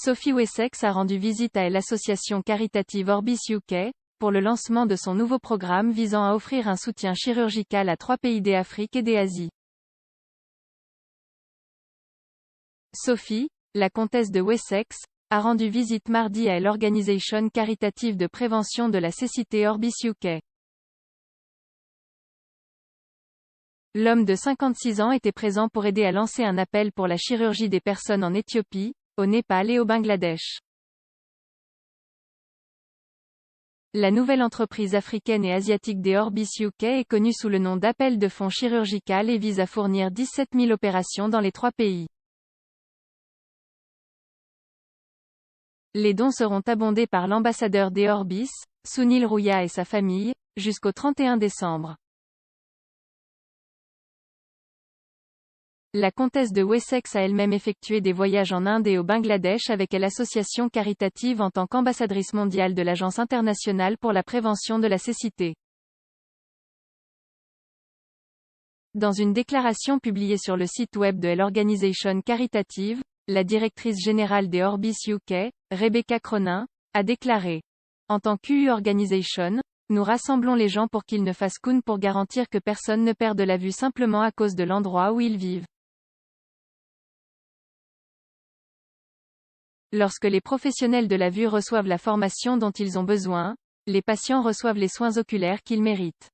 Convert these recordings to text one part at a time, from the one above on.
Sophie Wessex a rendu visite à l'association caritative Orbis UK, pour le lancement de son nouveau programme visant à offrir un soutien chirurgical à 3 pays d'Afrique et d'Asie. Sophie, la comtesse de Wessex, a rendu visite mardi à l'organisation caritative de prévention de la cécité Orbis UK. L'homme de 56 ans était présent pour aider à lancer un appel pour la chirurgie des personnes en Éthiopie, au Népal et au Bangladesh. La nouvelle entreprise africaine et asiatique des Orbis UK est connue sous le nom d'Appel de fonds chirurgical et vise à fournir 17 000 opérations dans les 3 pays. Les dons seront abondés par l'ambassadeur des Orbis, Sunil Rouya et sa famille, jusqu'au 31 décembre. La comtesse de Wessex a elle-même effectué des voyages en Inde et au Bangladesh avec l'association caritative en tant qu'ambassadrice mondiale de l'Agence internationale pour la prévention de la cécité. Dans une déclaration publiée sur le site web de l'organisation caritative, la directrice générale des Orbis UK, Rebecca Cronin, a déclaré: En tant qu'UU Organisation, nous rassemblons les gens pour qu'ils ne fassent qu'une pour garantir que personne ne perde la vue simplement à cause de l'endroit où ils vivent. Lorsque les professionnels de la vue reçoivent la formation dont ils ont besoin, les patients reçoivent les soins oculaires qu'ils méritent.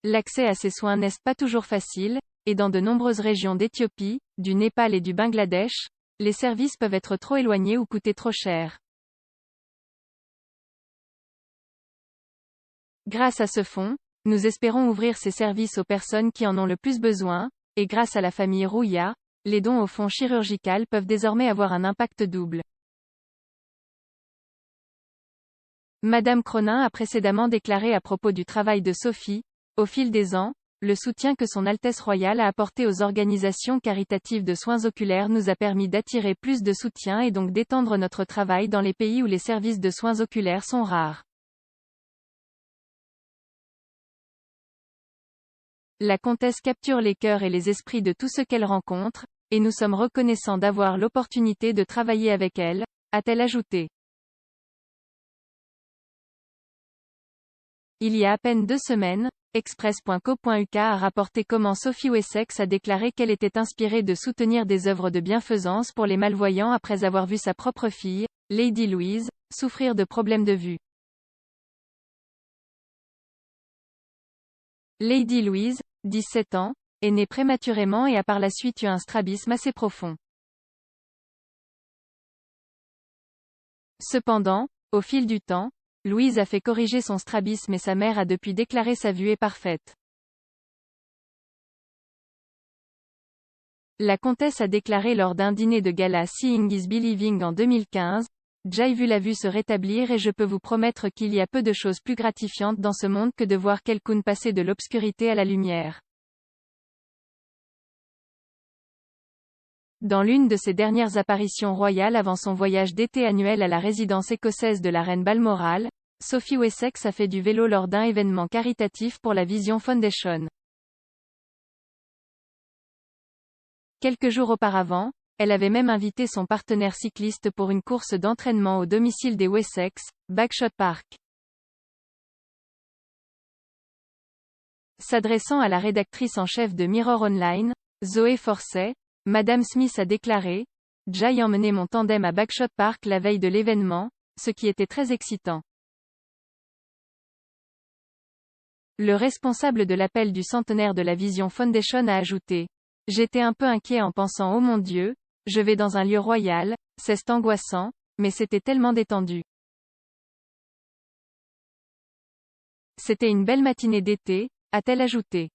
L'accès à ces soins n'est pas toujours facile, et dans de nombreuses régions d'Éthiopie, du Népal et du Bangladesh, les services peuvent être trop éloignés ou coûter trop cher. Grâce à ce fonds, nous espérons ouvrir ces services aux personnes qui en ont le plus besoin, et grâce à la famille Rouya, les dons au fonds chirurgical peuvent désormais avoir un impact double. Madame Cronin a précédemment déclaré à propos du travail de Sophie: Au fil des ans, le soutien que Son Altesse Royale a apporté aux organisations caritatives de soins oculaires nous a permis d'attirer plus de soutien et donc d'étendre notre travail dans les pays où les services de soins oculaires sont rares. La comtesse capture les cœurs et les esprits de tous ceux qu'elle rencontre, et nous sommes reconnaissants d'avoir l'opportunité de travailler avec elle, a-t-elle ajouté. Il y a à peine 2 semaines, Express.co.uk a rapporté comment Sophie Wessex a déclaré qu'elle était inspirée de soutenir des œuvres de bienfaisance pour les malvoyants après avoir vu sa propre fille, Lady Louise, souffrir de problèmes de vue. Lady Louise, 17 ans, est née prématurément et a par la suite eu un strabisme assez profond. Cependant, au fil du temps, Louise a fait corriger son strabisme et sa mère a depuis déclaré sa vue est parfaite. La comtesse a déclaré lors d'un dîner de gala Seeing is Believing en 2015, « J'ai vu la vue se rétablir et je peux vous promettre qu'il y a peu de choses plus gratifiantes dans ce monde que de voir quelqu'un passer de l'obscurité à la lumière. » Dans l'une de ses dernières apparitions royales avant son voyage d'été annuel à la résidence écossaise de la reine Balmoral, Sophie Wessex a fait du vélo lors d'un événement caritatif pour la Vision Foundation. Quelques jours auparavant, elle avait même invité son partenaire cycliste pour une course d'entraînement au domicile des Wessex, Bagshot Park. S'adressant à la rédactrice en chef de Mirror Online, Zoé Forsey, Madame Smith a déclaré: « J'ai emmené mon tandem à Bagshot Park la veille de l'événement, ce qui était très excitant. » Le responsable de l'appel du centenaire de la Vision Foundation a ajouté: « J'étais un peu inquiet en pensant oh mon Dieu, je vais dans un lieu royal, c'est angoissant, mais c'était tellement détendu. C'était une belle matinée d'été, a-t-elle ajouté.